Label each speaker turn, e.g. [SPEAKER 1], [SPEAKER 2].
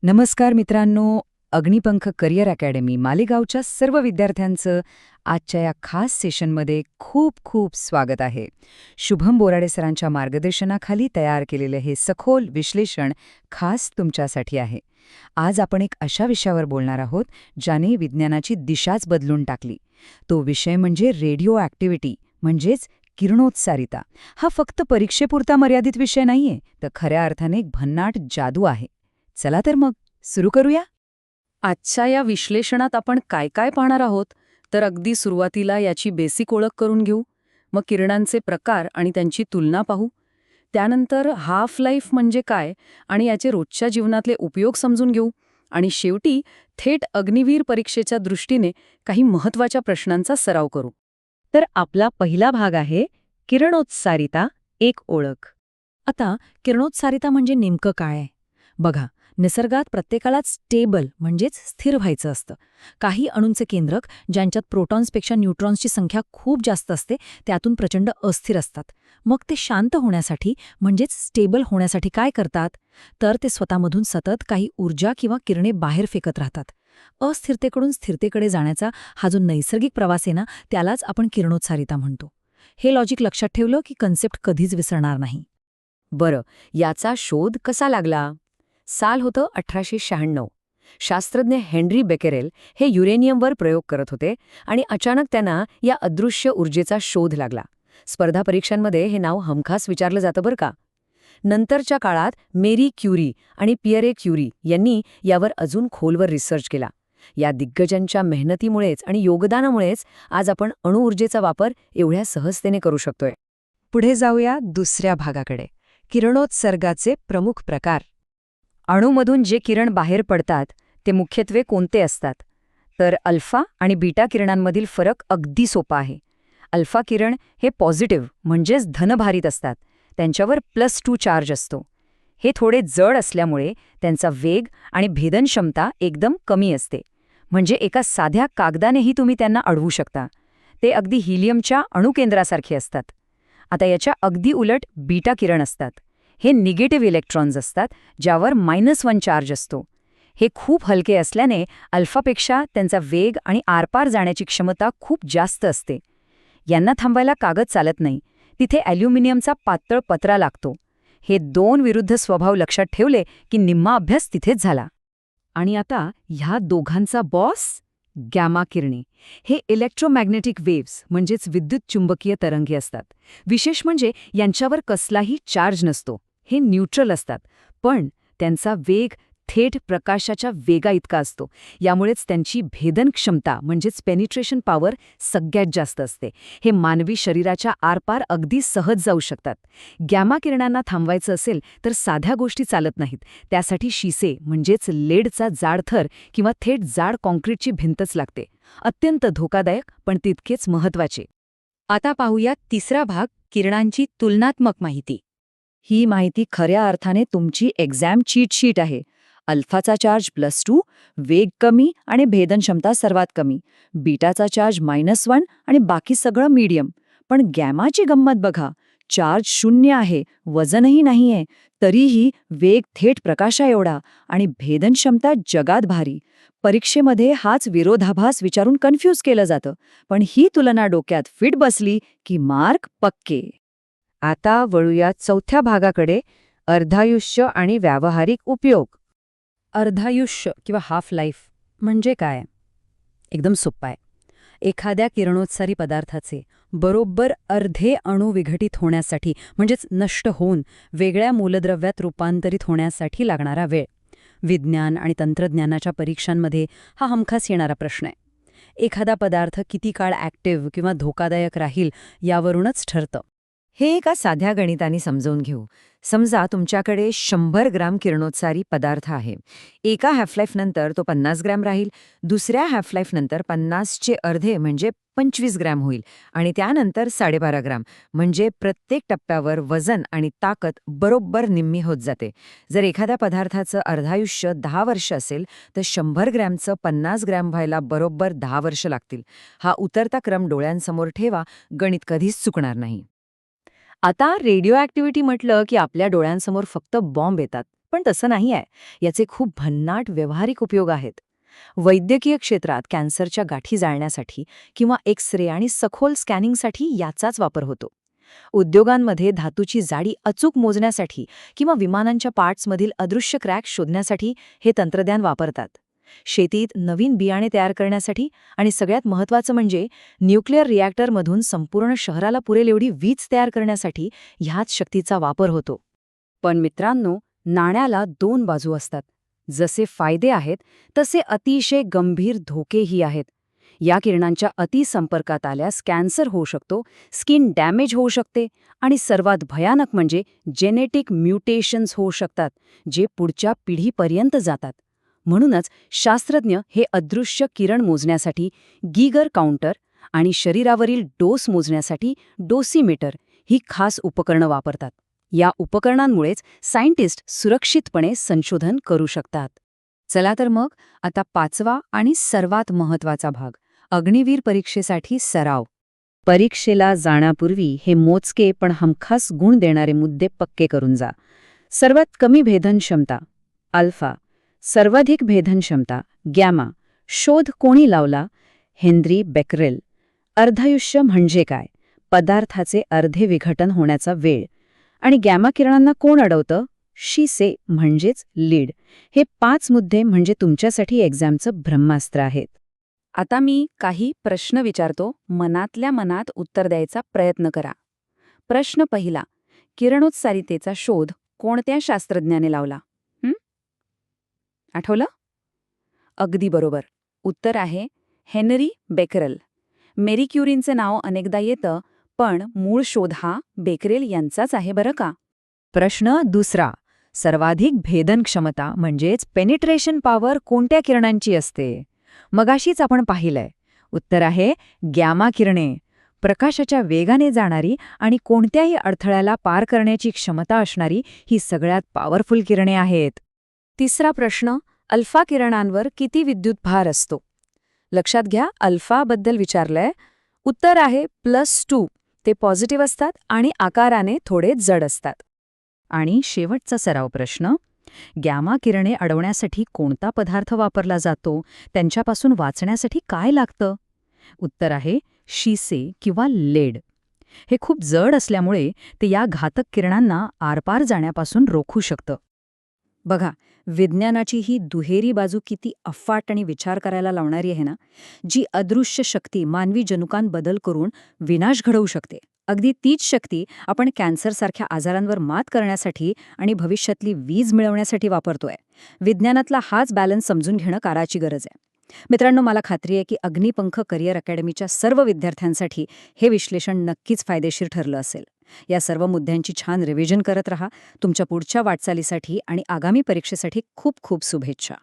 [SPEAKER 1] नमस्कार मित्रांनो, Agnipankh career academy मालेगावच्या सर्व विद्यार्थ्यांचं आजच्या या खास सेशनमध्ये खूप खूप स्वागत आहे. शुभम बोराडे सरांच्या मार्गदर्शनाखाली तयार केलेले हे सखोल विश्लेषण खास तुमच्यासाठी आहे. आज आपण एक अशा विषयावर बोलणार आहोत ज्याने विज्ञानाची दिशाच बदलून टाकली. तो विषय म्हणजे रेडिओ ॲक्टिव्हिटी म्हणजेच किरणोत्सारिता. हा फक्त परीक्षेपुरता मर्यादित विषय नाहीये, तर खऱ्या अर्थाने एक भन्नाट जादू आहे. चला तर मग सुरू करूया.
[SPEAKER 2] आजच्या या विश्लेषणात आपण काय काय पाहणार आहोत तर अगदी सुरुवातीला याची बेसिक ओळख करून घेऊ, मग किरणांचे प्रकार आणि त्यांची तुलना पाहू. त्यानंतर हाफ लाईफ म्हणजे काय आणि याचे रोजच्या जीवनातले उपयोग समजून घेऊ, आणि शेवटी थेट अग्निवीर परीक्षेच्या दृष्टीने काही महत्त्वाच्या प्रश्नांचा सराव करू.
[SPEAKER 3] तर आपला पहिला भाग आहे किरणोत्सारिता, एक ओळख. आता किरणोत्सारिता म्हणजे नेमकं काय आहे? बघा, निसर्गात प्रत्येकालाच स्टेबल म्हणजेच स्थिर व्हायचं असतं. काही अणूंचे केंद्रक, ज्यांच्यात प्रोटॉन्सपेक्षा न्यूट्रॉन्सची संख्या खूप जास्त असते, त्यातून प्रचंड अस्थिर असतात. मग ते शांत होण्यासाठी म्हणजेच स्टेबल होण्यासाठी काय करतात? तर ते स्वतःमधून सतत काही ऊर्जा किंवा किरणे बाहेर फेकत राहतात. अस्थिरतेकडून स्थिरतेकडे जाण्याचा हा जो नैसर्गिक प्रवास आहे ना, त्यालाच आपण किरणोत्सारिता म्हणतो. हे लॉजिक लक्षात ठेवलं की कन्सेप्ट कधीच विसरणार नाही.
[SPEAKER 2] बरं, याचा शोध कसा लागला? साल होतं 1896. शास्त्रज्ञ हेनरी बेकेरेल हे युरेनियमवर प्रयोग करत होते आणि अचानक त्यांना या अदृश्य ऊर्जेचा शोध लागला. स्पर्धा परीक्षांमध्ये हे नाव हमखास विचारलं जातं बरं का. नंतरच्या काळात मेरी क्युरी आणि पियरे क्युरी यांनी यावर अजून खोलवर रिसर्च केला. या दिग्गजांच्या मेहनतीमुळेच आणि योगदानामुळेच आज आपण अणुऊर्जेचा वापर एवढ्या सहजतेने करू शकतोय.
[SPEAKER 1] पुढे जाऊया दुसऱ्या भागाकडे, किरणोत्सर्गाचे प्रमुख प्रकार. अणूमधून जे किरण बाहेर पडतात ते मुख्यत्वे कोणते असतात? तर अल्फा आणि बीटा किरणांमधील फरक अगदी सोपा आहे. अल्फा किरण हे पॉझिटिव्ह म्हणजेच धनभारित असतात. त्यांच्यावर +2 चार्ज असतो. हे थोडे जड असल्यामुळे त्यांचा वेग आणि भेदनक्षमता एकदम कमी असते. म्हणजे एका साध्या कागदानेही तुम्ही त्यांना अडवू शकता. ते अगदी हिलियमच्या अणुकेंद्रासारखे असतात. आता याच्या अगदी उलट बीटा किरण असतात. हे निगेटिव्ह इलेक्ट्रॉन्स असतात, ज्यावर -1 चार्ज असतो. हे खूप हलके असल्याने अल्फापेक्षा त्यांचा वेग आणि आरपार जाण्याची क्षमता खूप जास्त असते. यांना थांबायला कागद चालत नाही. तिथे ॲल्युमिनियमचा पातळ पत्रा लागतो. हे 2 विरुद्ध स्वभाव लक्षात ठेवले की निम्मा अभ्यास तिथेच झाला.
[SPEAKER 3] आणि आता ह्या दोघांचा बॉस गॅमा किरणे. हे इलेक्ट्रोमॅग्नेटिक वेव्स म्हणजेच विद्युत चुंबकीय तरंगे असतात. विशेष म्हणजे यांच्यावर कसलाही चार्ज नसतो. हे न्यूट्रल असतात, पण त्यांचा वेग थेट प्रकाशाच्या वेगा इतका असतो. यामुळेच त्यांची भेदन क्षमता म्हणजेच पेनिट्रेशन पॉवर सगळ्यात जास्त असते. हे मानवी शरीराच्या आरपार अगदी सहज जाऊ शकतात. गॅमा किरणांना थांबवायचं असेल तर साध्या गोष्टी चालत नाहीत. त्यासाठी शिसे म्हणजेच लेडचा जाड थर किंवा थेट जाड कॉन्क्रीटची भिंतच लागते. अत्यंत धोकादायक पण तितकेच महत्त्वाचे.
[SPEAKER 1] आता पाहूया तिसरा भाग, किरणांची तुलनात्मक माहिती. ही माहिती खऱ्या अर्थाने तुमची एक्झाम चीट शीट आहे. अल्फाचा चार्ज +2, वेग कमी आणि भेदनक्षमता सर्वात कमी. बीटाचा चार्ज -1 आणि बाकी सगळं मीडियम. पण गॅमाची गंमत बघा, चार्ज 0 आहे, वजनही नाहीये, तरीही वेग थेट प्रकाशा एवढा आणि भेदनक्षमता जगात भारी. परीक्षेमध्ये हाच विरोधाभास विचारून कन्फ्यूज केलं जातं, पण ही तुलना डोक्यात फिट बसली की मार्क पक्के. आता वळूया चौथ्या भागाकडे, अर्धायुष्य आणि व्यावहारिक उपयोग. अर्धायुष्य किंवा हाफ लाईफ म्हणजे काय? एकदम सोपं आहे. एखाद्या किरणोत्सारी पदार्थाचे बरोबर अर्धे अणू विघटित होण्यासाठी म्हणजेच नष्ट होऊन वेगळ्या मूलद्रव्यात रूपांतरित होण्यासाठी लागणारा वेळ. विज्ञान आणि तंत्रज्ञानाच्या परीक्षांमध्ये हा हमखास येणारा प्रश्न आहे. एखादा पदार्थ किती काळ ॲक्टिव्ह किंवा धोकादायक राहील यावरूनच ठरतं. हे एका साध्या गणिताने समजावून घेऊ. समजा तुमच्याकडे 100 ग्रॅम किरणोत्सारी पदार्थ आहे. एका हाफलाईफनंतर तो 50 ग्रॅम राहील, दुसऱ्या हाफलाईफनंतर 50चे अर्धे म्हणजे 25 ग्रॅम होईल आणि त्यानंतर 12.5 ग्रॅम. म्हणजे प्रत्येक टप्प्यावर वजन आणि ताकद बरोबर निम्मी होत जाते. जर एखाद्या पदार्थाचं अर्धायुष्य 10 वर्ष असेल तर 100 ग्रॅमचं 50 ग्रॅम व्हायला बरोबर 10 वर्ष लागतील. हा उतरता क्रम डोळ्यांसमोर ठेवा, गणित कधीच चुकणार नाही.
[SPEAKER 3] आता रेडिओ ॲक्टिव्हिटी म्हटलं की आपल्या डोळ्यांसमोर फक्त बॉम्ब येतात.
[SPEAKER 1] पण तसं नाही आहे. याचे खूप भन्नाट व्यावहारिक उपयोग आहेत. वैद्यकीय क्षेत्रात कॅन्सरच्या गाठी जाळण्यासाठी किंवा एक्स-रे आणि सखोल स्कॅनिंगसाठी याचाच वापर होतो. उद्योगांमध्ये धातूची जाडी अचूक मोजण्यासाठी किंवा विमानांच्या पार्ट्समधील अदृश्य क्रॅक शोधण्यासाठी हे तंत्रज्ञान वापरतात. शेतीत नवीन बियाणे तयार करण्यासाठी आणि सगळ्यात महत्त्वाचं म्हणजे न्यूक्लिअर रिॲक्टरमधून संपूर्ण शहराला पुरेल एवढी वीज तयार करण्यासाठी ह्याच शक्तीचा वापर होतो.
[SPEAKER 3] पण मित्रांनो, नाण्याला दोन बाजू असतात. जसे फायदे आहेत तसे अतिशय गंभीर धोकेही आहेत. या किरणांच्या अतिसंपर्कात आल्यास कॅन्सर होऊ शकतो, स्किन डॅमेज होऊ शकते आणि सर्वात भयानक म्हणजे जेनेटिक म्युटेशन्स होऊ शकतात, जे पुढच्या पिढीपर्यंत जातात. म्हणूनच शास्त्रज्ञ हे अदृश्य किरण मोजण्यासाठी गीगर काउंटर आणि शरीरावरील डोस मोजण्यासाठी डोसीमीटर ही खास उपकरणं वापरतात. या उपकरणांमुळेच सायंटिस्ट सुरक्षितपणे संशोधन करू शकतात.
[SPEAKER 1] चला तर मग आता 5वा आणि सर्वात महत्त्वाचा भाग, अग्निवीर परीक्षेसाठी सराव.
[SPEAKER 3] परीक्षेला जाण्यापूर्वी हे मोजके पण हमखास गुण देणारे मुद्दे पक्के करून जा. सर्वात कमी भेदनक्षमता अल्फा, सर्वाधिक भेदनक्षमता गॅमा. शोध कोणी लावला? Henry Becquerel. अर्धायुष्य म्हणजे काय? पदार्थाचे अर्धे विघटन होण्याचा वेळ. आणि गॅमा किरणांना कोण अडवतं? शी-से म्हणजेच लीड. हे 5 मुद्दे म्हणजे तुमच्यासाठी एक्झामचं ब्रह्मास्त्र आहेत.
[SPEAKER 2] आता मी काही प्रश्न विचारतो, मनातल्या मनात उत्तर द्यायचा प्रयत्न करा. प्रश्न पहिला, किरणोत्सारितेचा शोध कोणत्या शास्त्रज्ञाने लावला? आठवलं? अगदी बरोबर. उत्तर आहे हेनरी बेकरेल. मेरी क्युरींचे नाव अनेकदा येतं, पण मूळ शोध हा बेकरेल यांचाच आहे बरं का.
[SPEAKER 1] प्रश्न दुसरा, सर्वाधिक भेदन क्षमता म्हणजेच पेनिट्रेशन पॉवर कोणत्या किरणांची असते? मगाशीच आपण पाहिलंय. उत्तर आहे गॅमा किरणे. प्रकाशाच्या वेगाने जाणारी आणि कोणत्याही अडथळ्याला पार करण्याची क्षमता असणारी ही सगळ्यात पॉवरफुल किरणे आहेत.
[SPEAKER 2] तिसरा प्रश्न, अल्फा किरणांवर किती विद्युतभार असतो? लक्षात घ्या, अल्फाबद्दल विचारलंय. उत्तर आहे +2. ते पॉझिटिव्ह असतात आणि आकाराने थोडे जड असतात.
[SPEAKER 1] आणि शेवटचा सराव प्रश्न, गॅमा किरणे अडवण्यासाठी कोणता पदार्थ वापरला जातो? त्यांच्यापासून वाचण्यासाठी काय लागतं? उत्तर आहे शी-से किंवा लेड. हे खूप जड असल्यामुळे ते या घातक किरणांना आरपार जाण्यापासून रोखू शकतं. बघा, विज्ञानाची ही दुहेरी बाजू किती अफाट आणि विचार करायला लावणारी आहे ना, जी अदृश्य शक्ती मानवी जनुकांत बदल करून विनाश घडवू शकते. अगदी तीच शक्ती आपण कॅन्सरसारख्या आजारांवर मात करण्यासाठी आणि भविष्यातली वीज मिळवण्यासाठी वापरतोय. विज्ञानातला हाच बॅलन्स समजून घेणं काळाची गरज आहे. मित्रांनो, मला खात्री आहे की अग्निपंख करिअर अकॅडमीच्या सर्व विद्यार्थ्यांसाठी हे विश्लेषण नक्कीच फायदेशीर ठरलं असेल. या सर्व मुद्द्यांची छान रिव्हिजन करत रहा. तुमच्या पुढच्या वाटचालीसाठी आणि आगामी परीक्षेसाठी खूप खूप शुभेच्छा.